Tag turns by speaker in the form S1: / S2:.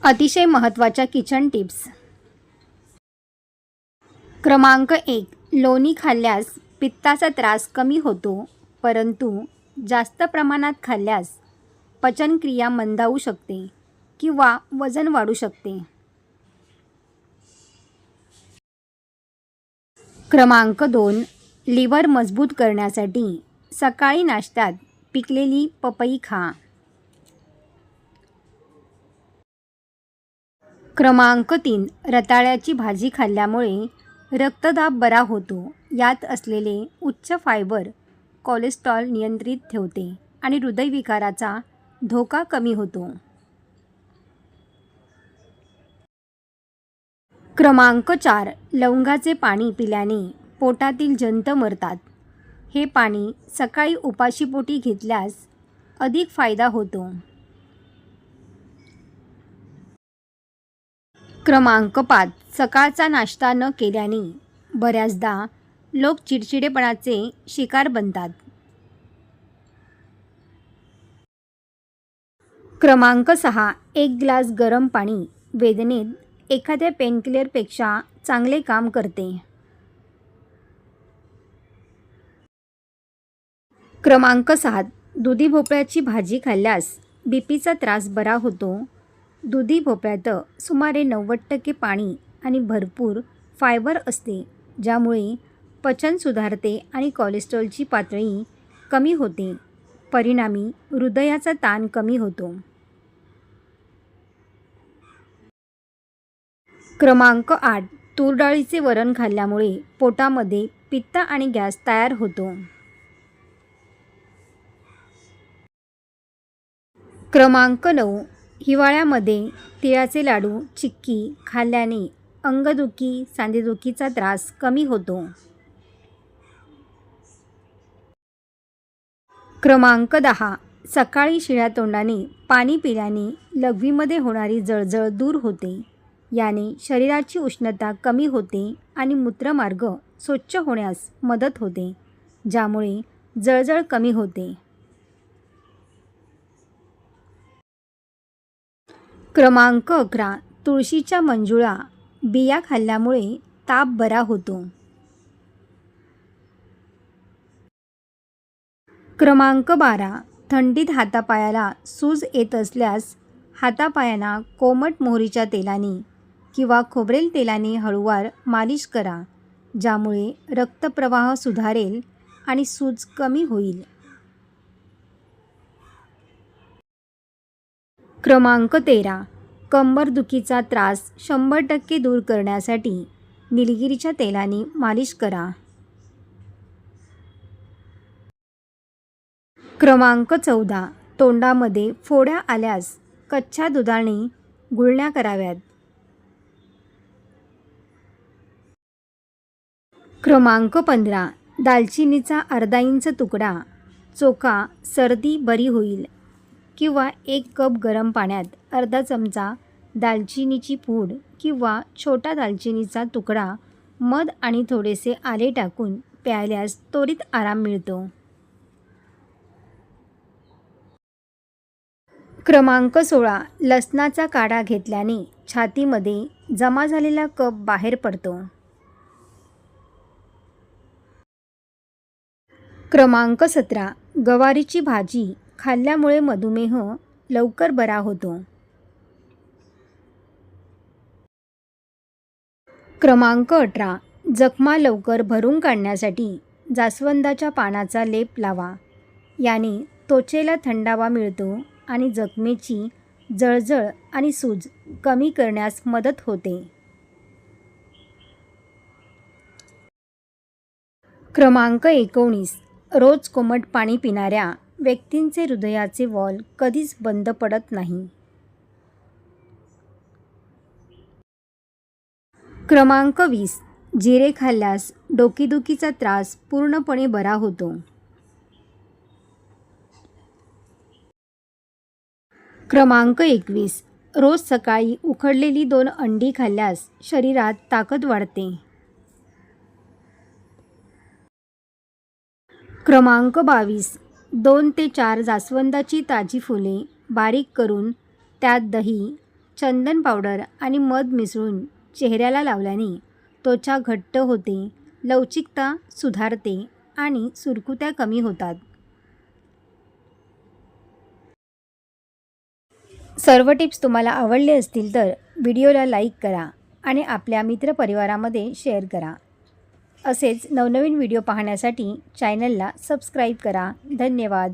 S1: अतिशय महत्त्वाच्या kitchen tips. क्रमांक 1. लोणी खाल्ल्यास पित्ताचा त्रास कमी होतो, परंतु जास्त प्रमाणात खाल्ल्यास पचनक्रिया मंदावू शकते किंवा वजन वाढू शकते. क्रमांक 2. लिव्हर मजबूत करण्यासाठी सकाळी नाश्त्यात पिकलेली पपई खा. क्रमांक 3. रताळ्याची भाजी खाल्ल्यामुळे रक्तदाब बरा होतो. यात असलेले उच्च फायबर कोलेस्ट्रॉल नियंत्रित ठेवते आणि हृदयविकाराचा धोका कमी होतो. क्रमांक 4. लवंगाचे पाणी पिल्याने पोटातील जंत मरतात. हे पाणी सकाळी उपाशीपोटी घेतल्यास अधिक फायदा होतो. क्रमांक 5. सकाळचा नाश्ता न केल्याने बऱ्याचदा लोक चिडचिडेपणाचे शिकार बनतात. क्रमांक 6. एक ग्लास गरम पाणी वेदनेत एखाद्या पेनकिलरपेक्षा चांगले काम करते. क्रमांक 7. दुधी भोपळ्याची भाजी खाल्ल्यास बीपीचा त्रास बरा होतो. दुधी भोपळ्यात सुमारे 90% पाणी आणि भरपूर फायबर असते, ज्यामुळे पचन सुधारते आणि कोलेस्ट्रॉलची पातळी कमी होते. परिणामी हृदयाचा ताण कमी होतो. क्रमांक 8. तूर डाळीचे वरण खाल्ल्यामुळे पोटामध्ये पित्त आणि गॅस तयार होतो. क्रमांक 9. हिवाळ्यामध्ये तिळाचे लाडू, चिक्की खाल्ल्याने अंगदुखी, सांधेदुखीचा त्रास कमी होतो. क्रमांक 10. सकाळी शिळ्या तोंडाने पाणी पिल्याने लघवीमध्ये होणारी जळजळ दूर होते. याने शरीराची उष्णता कमी होते आणि मूत्रमार्ग स्वच्छ होण्यास मदत होते, ज्यामुळे जळजळ कमी होते. क्रमांक 11. तुळशीच्या मंजुळा बिया खाल्ल्यामुळे ताप बरा होतो. क्रमांक 12. थंडीत हातापायाला सूज येत असल्यास हातापायांना कोमट मोहरीच्या तेलाने किंवा खोबरेल तेलाने हळूवार मालिश करा, ज्यामुळे रक्तप्रवाह सुधारेल आणि सूज कमी होईल. क्रमांक 13. कंबरदुखीचा त्रास 100% दूर करण्यासाठी निलगिरीच्या तेलाने मालिश करा. क्रमांक 14. तोंडामध्ये फोड्या आल्यास कच्च्या दुधाने गुळण्या कराव्यात. क्रमांक 15. दालचिनीचा अर्धा इंच तुकडा चोखा सर्दी बरी होईल, किंवा 1 कप गरम पाण्यात अर्धा चमचा दालचिनीची पूड किंवा छोटा दालचिनीचा तुकडा, मध आणि थोडेसे आले टाकून प्यायल्यास त्वरित आराम मिळतो. क्रमांक 16. लसणाचा काढा घेतल्याने छातीमध्ये जमा झालेला कफ बाहेर पडतो. क्रमांक 17. गवारीची भाजी खाल्ल्यामुळे मधुमेह लवकर बरा होतो. क्रमांक 18. जखमा लवकर भरून काढण्यासाठी जास्वंदाच्या पानाचा लेप लावा. याने त्वचेला थंडावा मिळतो आणि जखमेची जळजळ आणि सूज कमी करण्यास मदत होते. क्रमांक 19. रोज कोमट पाणी पिणाऱ्या व्यक्तींचे हृदयाचे वॉल्व कधीच बंद पडत नाही. क्रमांक 20. जिरे खाल्ल्यास डोकेदुखीचा त्रास पूर्णपणे बरा होतो. क्रमांक 21. रोज सकाळी उकडलेली 2 अंडी खाल्ल्यास शरीरात ताकद वाढते. क्रमांक 22. 2 ते 4 जास्वंदाची ताजी फुले बारीक करून त्यात दही, चंदन पावडर आणि मध मिसळून चेहऱ्याला लावल्याने त्वचा घट्ट होते, लवचिकता सुधारते आणि सुरकुत्या कमी होतात. सर्व टिप्स तुम्हाला आवडले असतील तर व्हिडिओला लाईक करा आणि आपल्या मित्रपरिवारामध्ये शेअर करा. असेच नवनवीन व्हिडिओ पाहण्यासाठी चॅनलला सबस्क्राईब करा. धन्यवाद.